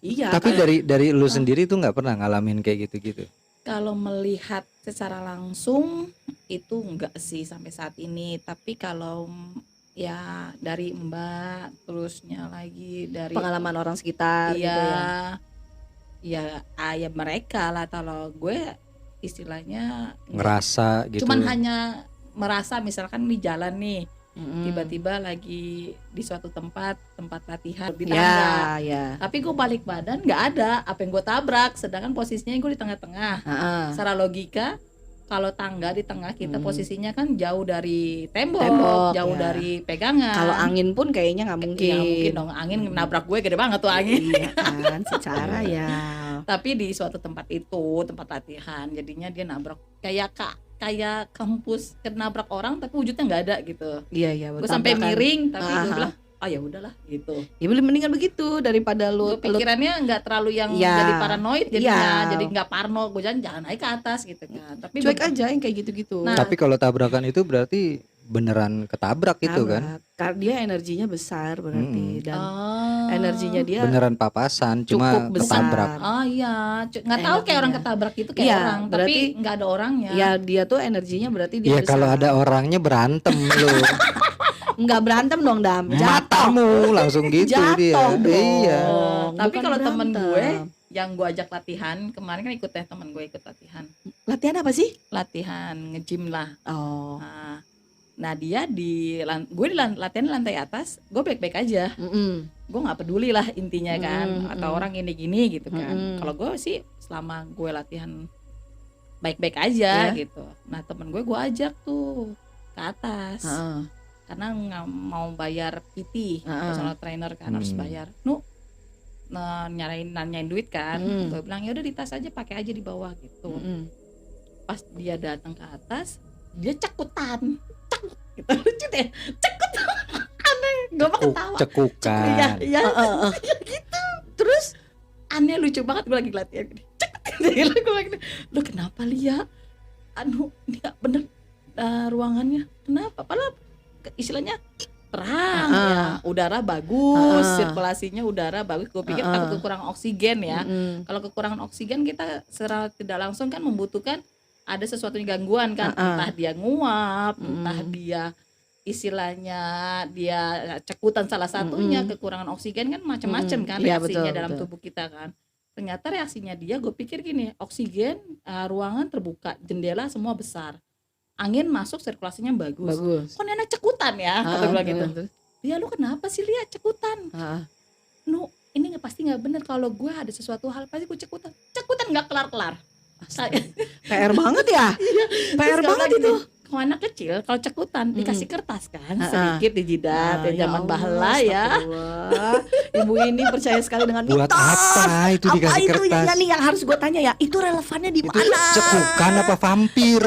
Iya.
Tapi
kalau-
dari lu sendiri tuh nggak pernah ngalamin kayak gitu-gitu.
Kalau melihat secara langsung itu enggak sih sampai saat ini, tapi kalau ya dari Mbak terusnya lagi dari
pengalaman orang sekitar
iya
gitu ya.
ya ayah mereka lah, kalau gue istilahnya
Ngerasa gitu.
cuman hanya merasa misalkan di jalan nih
Mm-mm.
tiba-tiba lagi di suatu tempat latihan di
Ya,
tangga,
ya.
tapi gue balik badan nggak ada apa yang gue tabrak, sedangkan posisinya gue di tengah-tengah.
Heeh.
Secara logika kalau tangga di tengah kita posisinya kan jauh dari tembok,
Tembok,
jauh
ya.
dari pegangan.
Kalau angin pun kayaknya nggak mungkin.
Ya, mungkin dong, angin nabrak gue gede banget tuh angin.
Iya kan, secara ya.
Tapi di suatu tempat itu tempat latihan, jadinya dia nabrak kayak kampus kenabrak orang tapi wujudnya nggak ada gitu.
Iya iya.
Gue sampai
tabrakan.
miring tapi gue
Aha.
bilang oh ya udahlah gitu.
Ya boleh mendingan begitu daripada lu
Gue pikirannya nggak terlalu yang
Ya.
jadi paranoid jadinya,
Iya.
jadi nggak parno. Gue jangan naik ke atas gitu kan. Tapi
cuek aja yang kayak gitu-gitu.
Nah,
Tapi kalau tabrakan itu berarti beneran ketabrak itu kan?
Karena dia energinya besar berarti dan
oh,
energinya dia
Beneran papasan, cuma
cukup besar.
ketabrak.
Oh iya, nggak tahu kayak orang ketabrak itu kayak
Iya,
orang, tapi
berarti-
nggak ada orangnya.
ya dia tuh energinya berarti dia
Iya, kalau ada orangnya berantem lu.
nggak berantem dong Dam, jatuh.
Matamu langsung gitu
Jatuh
dia.
dong.
Iya.
Tapi
Bukan
kalau temen
berantem.
gue yang gue ajak latihan kemarin kan ikut temen gue ikut latihan
Latihan apa sih?
nge-gym lah.
Oh.
Nah dia gue di latihan di lantai atas, gue baik-baik aja, gue nggak peduli lah intinya kan, atau orang gini-gini gitu kan. Kalau gue sih selama gue latihan baik-baik aja gitu. Nah temen gue ajak tuh ke atas. Karena nggak mau bayar PT, personal trainer kan harus bayar. Nanyain duit kan, gue bilang ya udah di tas aja, pakai aja di bawah gitu. Pas dia datang ke atas, dia cekutan, gitu lucu deh, cekut, aneh, gue mah ketawa.
Cekukan.
Iya, gitu. Terus aneh lucu banget, gue lagi latihan gini, cekut, gue lagi, lo kenapa Lia? Ini nggak bener ruangannya, kenapa? Padahal istilahnya terang ya, udara bagus, sirkulasinya udara bagus. Gue pikir takut kekurangan oksigen ya. Kalau kekurangan oksigen kita secara tidak langsung kan membutuhkan ada sesuatu yang gangguan kan, entah dia nguap, entah dia istilahnya dia cekutan, salah satunya kekurangan oksigen kan macam-macam kan
Iya,
reaksinya
betul,
dalam
betul.
tubuh kita kan. Ternyata reaksinya dia, gue pikir gini, oksigen, ruangan terbuka, jendela semua besar, angin masuk, sirkulasinya bagus. Kok nenek cekutan ya, kata gue gitu. Lia lu kenapa sih Lia cekutan? Ini pasti nggak bener, kalau gue ada sesuatu hal pasti gue cekutan nggak kelar-kelar.
PR banget ya. PR banget itu.
Kalau anak kecil kalau cekutan dikasih kertas kan sedikit di jidat ya, zaman bahla ya.
Ibu ini percaya sekali dengan
Buat
mitos.
apa itu dikasih
itu
kertas?
ya nih yang harus gue tanya ya, itu relevannya di
Itu
mana?
cekukan apa vampir?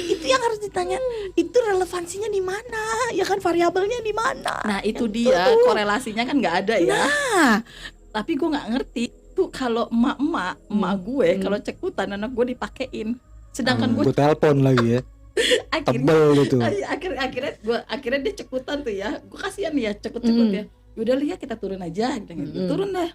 Itu yang harus ditanya, itu relevansinya di mana? Ya kan variabelnya di mana?
Nah itu
Yang
dia
tuh.
korelasinya kan nggak ada ya.
Nah,
Tapi gue nggak ngerti tuh kalau emak gue kalau cekutan anak gue dipakein, sedangkan gue
Gue telepon lagi ya.
akhirnya
Tebel itu.
akhirnya dia cekutan tuh ya, gue kasihan ya cekut-cekut ya. Yaudah Lia kita turun aja, gitu. Turun deh.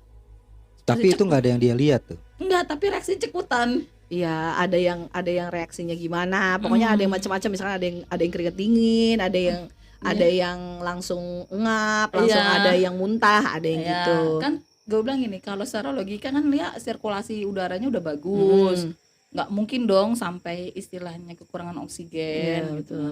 Tapi itu nggak ada yang dia lihat tuh.
Enggak, tapi reaksi cekutan.
ya ada yang reaksinya gimana? Pokoknya ada yang macam-macam. Misalnya ada yang keringet dingin, ada yang langsung ngap, langsung
Iya.
ada yang muntah, ada yang
Ya,
gitu.
kan gue bilang gini, kalau secara logika kan Lia sirkulasi udaranya udah bagus, nggak mungkin dong sampai istilahnya kekurangan oksigen
Iya,
gitu.
betul.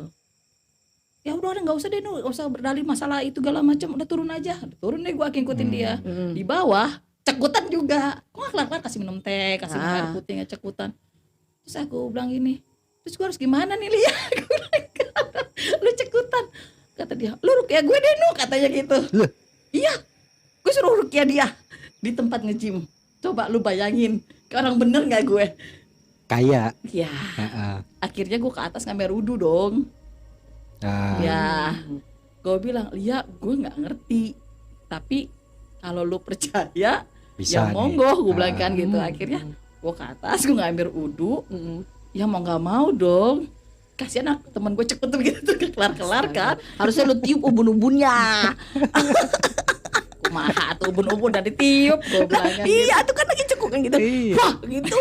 Ya udah nggak usah deh, nggak usah berdalih masalah itu segala macam, udah turun aja, turun deh, gue ngikutin dia. Di bawah cekutan juga, kok nggak kelar-kelar, kasih minum teh, kasih air putih, nggak cekutan. Terus aku bilang gini, terus gue harus gimana nih Lia? Gue bilang, lu cekutan, kata dia, lu rukyah gue deh nu, katanya gitu. Iya, gue suruh rukyah dia di tempat nge-gym. Coba lu bayangin, kayak orang bener nggak gue?
Kayak.
Ya,
Heeh.
akhirnya gue ke atas ngambil wudhu dong.
Nah,
Ya, gue bilang, Lia gue nggak ngerti, tapi kalau lu percaya
Bisa
ya
nih.
monggo gue bilang kan
Ah.
gitu. Akhirnya gue ke atas, gue ngambil wudhu,
Mm-mm.
ya mau nggak mau dong, kasihan aku teman gue cekutu gitu tuh kelar-kelar kan.
Harusnya lu tiup ubun-ubunnya.
Kumaha tuh ubun-ubun dan ditiup, gue bilang kan gitu.
Iya, tuh kan lagi cekukan gitu.
Iya.
Wah, gitu.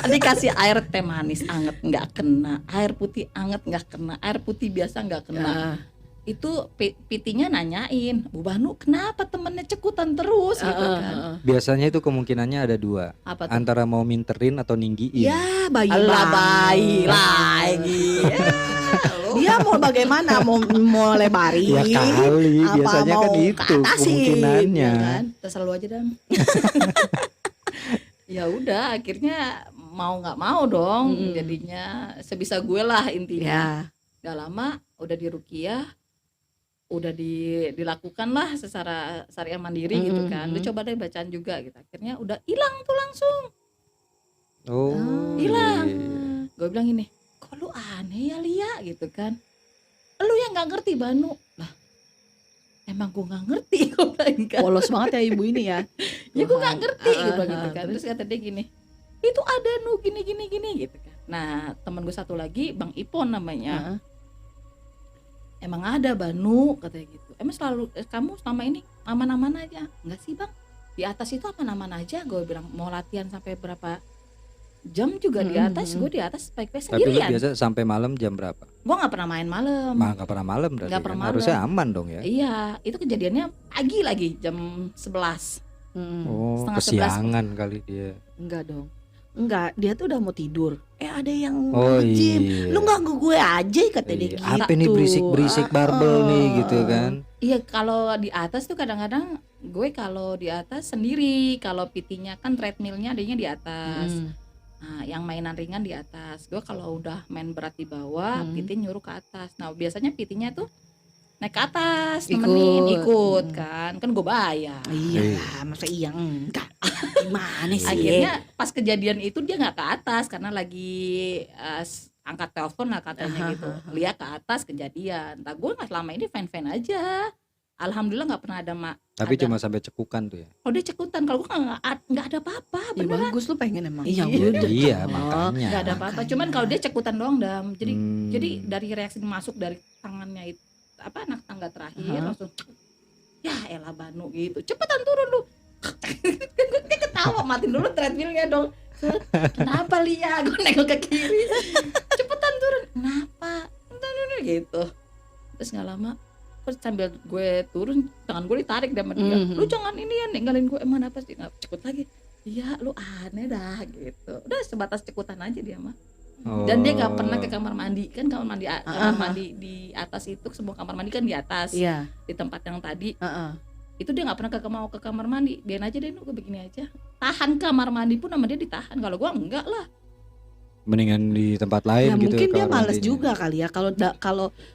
Dikasih air teh manis anget nggak kena, air putih anget nggak kena, air putih biasa nggak kena.
Nah,
Itu pitinya nanyain, Bu Banu kenapa temennya cekutan terus gitu kan.
Biasanya itu kemungkinannya ada dua,
Apa tuh?
antara mau minterin atau ninggiin.
ya bayi
Alah, bayi
banget.
lagi. Ya, lu.
Dia mau bagaimana? Mau lebarin?
Ya kali,
Apa
biasanya
mau
kan
ke
itu
atasin,
kemungkinannya.
ya kan?
Terserah lu aja dong. Ya udah, akhirnya mau nggak mau dong,
Mm-mm.
jadinya sebisa gue lah intinya.
Ya.
Gak lama udah diruqyah, udah dilakukan lah secara syariah mandiri gitu kan. Udah coba deh bacaan juga gitu. Akhirnya udah hilang tuh langsung.
Oh,
Hilang.
iya.
Gue bilang gini, kok lu aneh ya Lia gitu kan. Lu yang nggak ngerti Banu. Lah, emang gue nggak ngerti gue bilang kan.
Polos banget ya ibu ini ya.
Ya gue nggak ngerti gue bilang gitu kan.
Terus
Terus kata dia gini, itu ada nu gini gitu kan. Nah temen gue satu lagi Bang Ipon namanya, emang ada Banu katanya gitu. Emang selalu kamu selama ini aman-aman aja? Enggak sih Bang, di atas itu aman-aman aja. Gue bilang mau latihan sampai berapa jam juga di atas, gue di atas baik-baik
Tapi lu
sendirian.
biasa sampai malam jam berapa?
Gue nggak pernah main malam.
Nggak pernah malam berarti
Nggak
kan?
pernah
Harusnya
malam.
aman dong ya.
Iya, itu kejadiannya pagi lagi jam 11.
Oh,
Setengah 11.
kesiangan kali dia.
Enggak dong. Enggak, dia tuh udah mau tidur. Ada yang
Oh
nge-gym.
iya.
Lu ganggu gue aja kata dia
Iya.
gitu.
Apa nih berisik-berisik barbel nih gitu kan?
Iya, kalau di atas tuh kadang-kadang gue kalau di atas sendiri, kalau PT-nya kan treadmill-nya adanya di atas. Nah, yang mainan ringan di atas. Gue kalau udah main berat di bawah, PT nyuruh ke atas. Nah, biasanya PT-nya tuh naik ke atas, nemenin, ikut kan gue bayar.
Iya, masa iya enggak. Gimana sih?
Akhirnya pas kejadian itu dia nggak ke atas karena lagi angkat telepon lah katanya gitu. Lihat ke atas kejadian. Nah, gue nggak selama ini fan-fan aja. Alhamdulillah nggak pernah ada
Tapi
ada-
cuma sampai cekukan tuh ya.
Oh dia cekutan, kalau gue nggak ada apa-apa,
Ya
beneran
bagus lu pengen emang.
Iya,
udah.
Iya,
Oh,
makanya.
nggak ada apa-apa.
Makanya.
Cuman kalau dia cekutan doang Dam. Jadi
Hmm.
jadi dari reaksi masuk dari tangannya itu apa anak tangga terakhir langsung ya elah Banu gitu. Cepetan turun lu. Dia ketawa, matiin dulu treadmillnya dong. Kenapa Lia? Gue nengok ke kiri. Cepetan turun. Kenapa? Gitu. Terus nggak lama, terus sambil gue turun, tangan gue ditarik sama dia. Lu jangan ini ya, ninggalin gue. Emang apa sih? Nggak cekut lagi. Iya, lu aneh dah gitu. Udah sebatas cekutan aja dia mah. Dan dia nggak pernah ke kamar mandi. Kan kamar mandi di atas itu, semua kamar mandi kan di atas.
Iya.
Di tempat yang tadi
Heeh.
itu dia nggak pernah mau ke kamar mandi. Biarin aja deh, gue begini aja. Tahan kamar mandi pun sama dia ditahan. Kalau gue enggak lah.
Mendingan di tempat lain
Ya
gitu.
mungkin dia
kamar
males
mandinya.
juga kali ya.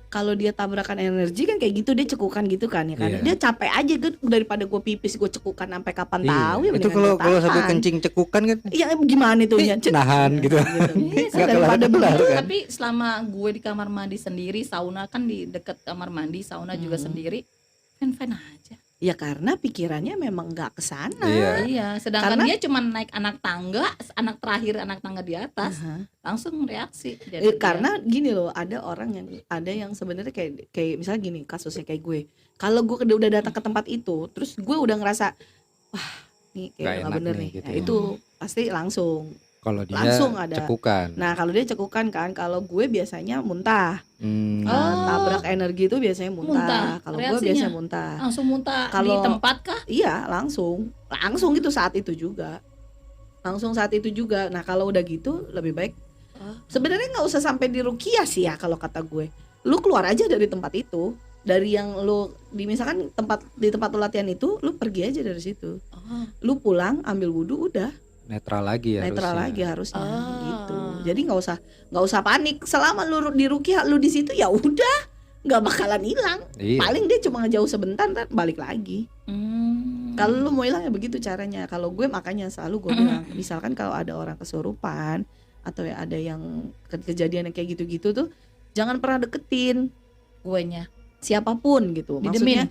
Kalau dia tabrakan energi kan kayak gitu, dia cekukan gitu kan ya kan.
Iya.
Dia capek aja kan, daripada gue pipis gue cekukan sampai kapan
Iya.
tahu ya.
Itu
mendingan
kalau
gue
sambil
tahan.
kencing cekukan kan
Iya gimana itu ya?
nahan gitu.
Iya,
Nggak
daripada
kelar-kelar kan.
Tapi selama gue di kamar mandi sendiri, sauna kan di dekat kamar mandi, sauna juga sendiri, fan-fan aja.
Ya karena pikirannya memang nggak kesana.
Iya.
Iya, sedangkan
Karena-
dia cuma naik anak tangga, anak terakhir anak tangga di atas, langsung reaksi. Jadi
Karena gini loh, ada yang sebenarnya kayak misalnya gini kasusnya kayak gue. Kalau gue udah datang ke tempat itu, terus gue udah ngerasa wah nih kayak
Nggak
nggak
enak
bener
nih,
nih.
gitu
Nah,
ya.
itu pasti langsung.
Kalau dia
Langsung ada.
cekukan.
Nah kalau dia cekukan kan, kalau gue biasanya muntah.
Hmm.
Tabrak energi itu biasanya muntah.
Muntah,
Kalau gue
reaksinya.
biasanya muntah.
langsung muntah di
Kalau-
tempat kah?
Iya langsung gitu saat itu juga. Nah kalau udah gitu lebih baik. Sebenarnya nggak usah sampai di ruqyah sih ya kalau kata gue. Lu keluar aja dari tempat itu. Dari yang lu misalkan di tempat lu latihan itu, lu pergi aja dari situ.
Oh.
Lu pulang ambil wudhu udah
Netral lagi ya
netral
harusnya.
lagi harusnya
Ah.
gitu. Jadi nggak usah panik. Selama lu di ruqyah lu di situ ya udah nggak bakalan hilang.
Iya.
Paling dia cuma ngejauh sebentar ntar balik lagi.
Hmm.
Kalau lu mau hilang ya begitu caranya. Kalau gue makanya selalu gue bilang, misalkan kalau ada orang kesurupan atau ya ada yang kejadian yang kayak gitu-gitu tuh jangan pernah deketin
guenya
siapapun gitu. Maksudnya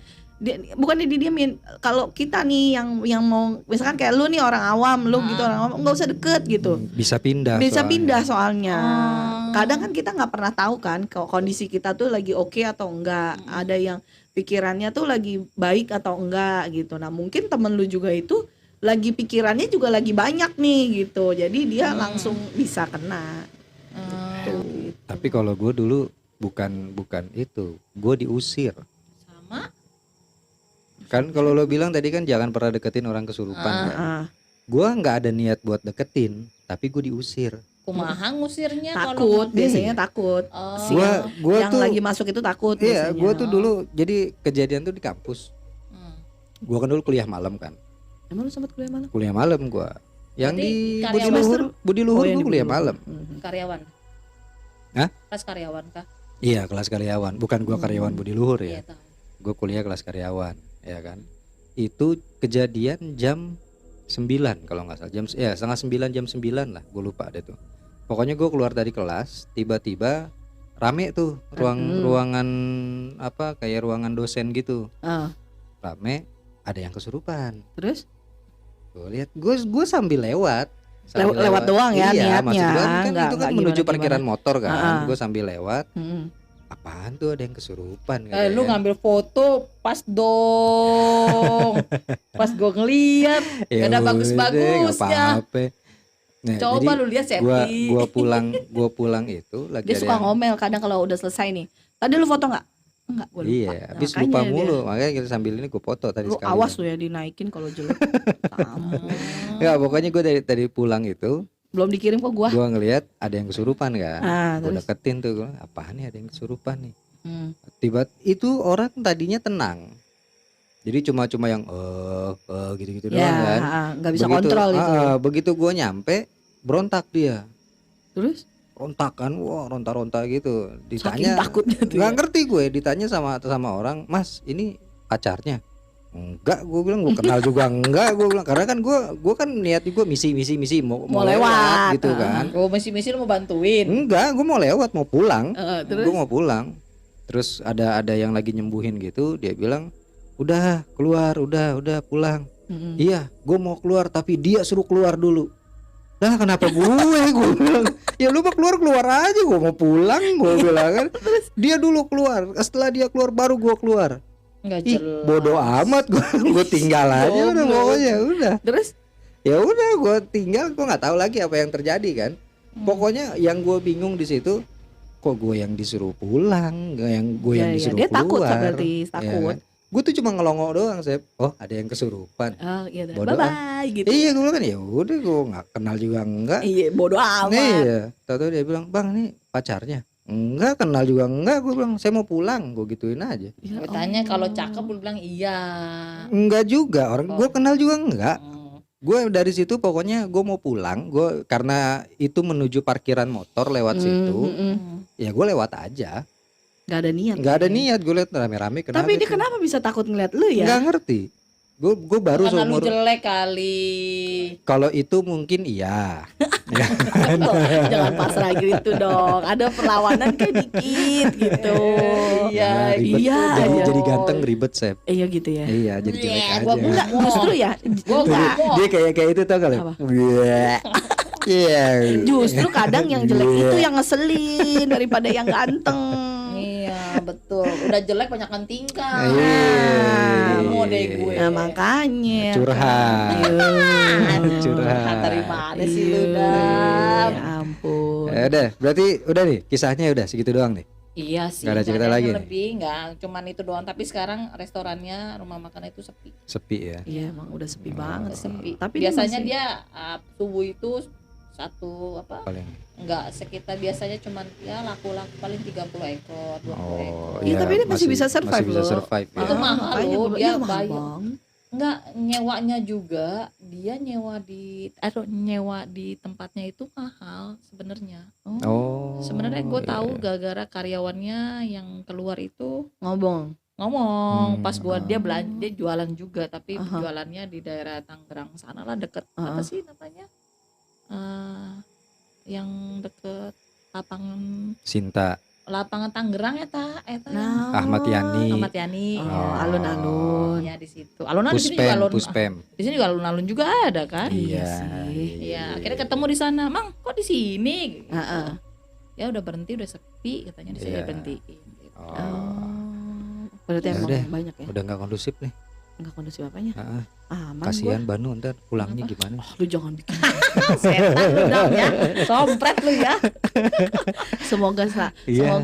bukannya didiemin. Kalau kita nih yang mau misalkan kayak lu nih orang awam, lu gitu orang awam nggak usah deket gitu.
Bisa pindah
Bisa
soalnya.
pindah soalnya.
Oh.
Kadang kan kita nggak pernah tahu kan kondisi kita tuh lagi oke atau enggak. Ada yang pikirannya tuh lagi baik atau enggak gitu. Nah mungkin temen lu juga itu lagi pikirannya juga lagi banyak nih gitu. Jadi dia langsung bisa kena. Gitu.
Tapi kalau gue dulu bukan itu, gue diusir.
Sama.
Kan kalau lo bilang tadi kan jangan pernah deketin orang kesurupan. Kan?
Ah,
Gue nggak ada niat buat deketin, tapi gue diusir.
Kumaha ngusirnya
takut,
kalau
biasanya takut.
Oh.
Si
Gua
yang
tuh
lagi masuk itu takut
iya,
biasanya.
gue tuh dulu jadi kejadian tuh di kampus.
Hmm.
Gue kan dulu kuliah malam kan.
Emang lu sempat kuliah malam?
Kuliah malam gue. Yang
Berarti
di
karyawan.
Budi Luhur
yang
gue
di
kuliah
Budi
malam.
Luhur.
Karyawan.
Hah?
Kelas karyawan kah?
Iya, kelas karyawan. Bukan gue karyawan Budi Luhur ya.
Iya tahu.
Gue kuliah kelas karyawan, ya kan. Itu kejadian jam 9 kalau nggak salah. Setengah 9, jam 9 lah. Gue lupa deh tuh. Pokoknya gue keluar dari kelas, tiba-tiba rame tuh ruangan apa kayak ruangan dosen gitu.
Ah,
Rame, ada yang kesurupan.
terus
Gue lihat, gue sambil lewat.
Lewat doang ya
iya,
niatnya,
maksud gua kan
nggak-
itu kan
nggak
menuju
gimana-gimana.
parkiran motor kan.
Ah.
Gue sambil lewat.
mm,
Apaan tuh ada yang kesurupan?
Lu
katanya.
ngambil foto pas dong. Pas gue ngeliat
Ya
gak ada
udah,
bagus-bagusnya.
nggak apa-apa. Nah,
Coba
jadi
lu lihat
gua
Septi.
gua pulang itu lagi
dia
ada
suka
yang-
ngomel kadang kalau udah selesai nih. Tadi lu foto nggak? Enggak, gue lupa.
Iya, habis
Makanya
lupa
dia-
mulu. Makanya kita sambil ini gue foto tadi
Lu
sekali.
awas tuh ya dinaikin kalau jelek. Kamu.
Ya, pokoknya gue dari tadi pulang itu,
Belum dikirim kok gua.
gue ngelihat ada yang kesurupan kan.
Ah,
Gue
terus.
deketin tuh, gua, apaan nih ada yang kesurupan nih.
Hmm.
Tiba itu orang tadinya tenang. Jadi cuma yang gitu-gitu
Ya,
doang kan.
nggak bisa kontrol itu.
Begitu gue nyampe, berontak dia.
Terus
Rontak kan, wah ronta-ronta gitu.
saking
Ditanya,
takutnya tuh.
nggak
Ya.
ngerti gue. Ditanya sama orang, Mas, ini pacarnya? Enggak, gue bilang gue kenal juga enggak, gue bilang karena kan gue kan niat gue misi mau
lewat,
gitu kan.
Oh misi-misi lu mau bantuin.
Enggak, gue mau lewat, mau pulang.
Terus
Gue mau pulang. Terus ada yang lagi nyembuhin gitu, dia bilang, "Udah, keluar, udah pulang."
Mm-mm.
Iya, gue mau keluar tapi dia suruh keluar dulu. Lah kenapa gue bilang, ya lu mah keluar aja, gue mau pulang, gue bilang kan. Dia dulu keluar, setelah dia keluar baru gue keluar.
Enggak
Ih,
jelas.
bodoh amat, gue tinggal aja udah
Goblok.
pokoknya udah.
terus
Ya udah gue tinggal, gue nggak tahu lagi apa yang terjadi kan. Pokoknya yang gue bingung di situ, kok gue yang disuruh pulang, yang gue yang
Ya, ya,
disuruh
dia
keluar.
takut berarti, takut.
Gue tuh cuma ngelongok doang, Sep. Oh, ada yang kesurupan.
oh iya dah.
Bodoh
Bye bye gitu.
Iya, gue bilang kan ya udah, gue nggak kenal juga enggak.
Iya, bodoh amat.
Iya, tahu dia bilang, "Bang, nih pacarnya." Enggak, kenal juga enggak, gue bilang, "Saya mau pulang." Gue gituin aja.
Ya
Gue tanya
Allah.
kalau cakep lu bilang iya.
Enggak juga, orang gue kenal juga enggak.
Hmm.
Gue dari situ pokoknya gue mau pulang. Gue karena itu menuju parkiran motor lewat situ, ya gue lewat aja.
Gak ada niat.
Nggak ada
kayaknya.
niat, gue liat rame-rame kenapa.
Tapi dia
itu?
kenapa bisa takut ngeliat lu ya?
Nggak ngerti. Gue baru
Karena lu
seumur.
jelek kali.
Kalau itu mungkin iya.
Loh, jangan pasrah gitu dong. Ada perlawanan kayak dikit gitu.
Iya,
Ribet.
iya
Jadi,
aja.
jadi ganteng ribet, Sep.
Iya gitu ya.
Iya, jadi jelek
Iya,
aja.
gua
Enggak, justru ya.
Gua
Enggak.
Dia kayak itu tau kali.
Apa?
Iya.
Justru kadang yang jelek itu yang ngeselin daripada yang ganteng.
Iya betul. Udah jelek banyakan tingkah.
Iya.
Mau deh gue.
Nah makanya
Curhat. Curhat.
Dari mana sih lu
Iya,
Dam?
ya ampun.
Ya udah, berarti udah nih kisahnya udah segitu doang nih.
Iya sih.
Nggak ada cerita
yang
lagi nih?
Lebih nggak, cuman itu doang. Tapi sekarang restorannya, rumah makan itu sepi.
Sepi ya.
Iya emang udah sepi banget sih.
Sepi.
Tapi
biasanya
masih-
dia subuh itu satu apa?
Paling.
Enggak sekitar biasanya cuman ya laku-laku paling 30 ekor, 20 ekor.
Iya, tapi dia masih bisa survive
masih bisa
loh.
survive ya.
Itu mahal
makanya
loh,
gua bilang,
dia
iya, mahal
bayar.
bang.
Enggak, nyewanya juga dia nyewa di tempatnya itu mahal sebenarnya.
Oh.
Sebenarnya gue
iya.
tahu gara-gara karyawannya yang keluar itu
Ngomong.
ngomong
Hmm,
pas dia belanja, dia jualan juga tapi
Aha.
jualannya di daerah Tangerang sana lah, deket
Aha.
apa sih namanya, yang deket lapangan
Sinta.
lapangan Tangerang eta
Nah,
Ahmad Yani,
Ahmad Yani.
oh, alun-alun.
Ya di situ. Alun-alun di sini juga alun.
Puspem.
Di sini juga alun-alun juga ada kan?
Iya
Iya.
sih.
Iya, akhirnya ketemu di sana. Mang, kok di sini?
Heeh.
Ya udah berhenti, udah sepi katanya di sini
Iya.
berhentiin.
Oh,
Oh, berarti
Ya
emang
udah.
banyak ya?
udah nggak kondusif nih.
Enggak kondusif apanya?
Heeh.
Aman
Kasihan
gua.
Banu ntar pulangnya gimana?
Oh, lu jangan bikin.
Setan lu dong ya. Sompret lu ya.
Semoga
Iya.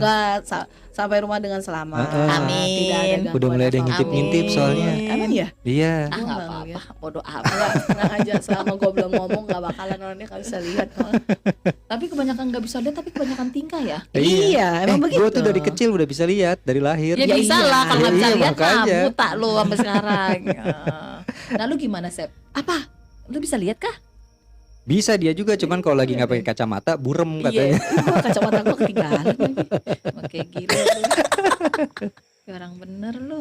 sampai rumah dengan selamat.
Heeh.
Amin.
Tidak ada gangguan
Udah mulai ada yang
apapun.
ngintip-ngintip soalnya.
Emang ya?
Iya.
Ah
Gua
nggak
nggak
apa-apa, bodoh amat.
Enggak, tenang aja selama gue belum ngomong nggak bakalan orangnya nggak bisa lihat kok.
Tapi kebanyakan nggak bisa lihat, tapi kebanyakan tingkah ya.
Iya, emang begitu.
Gue tuh dari kecil udah bisa lihat dari lahir.
Ya,
Ya
bisa
iya.
lah kalau nggak bisa
Iya,
lihat mah
makanya.
buta lu sampai sekarang. Ya. Nah lu gimana Sep?
Apa?
Lu bisa lihat kah?
Bisa dia juga, cuman kalau lagi nggak pakai kacamata burem katanya.
Iya, gua kacamata gue ketinggalan lagi.
Oke gila lu. Kayak orang bener lu.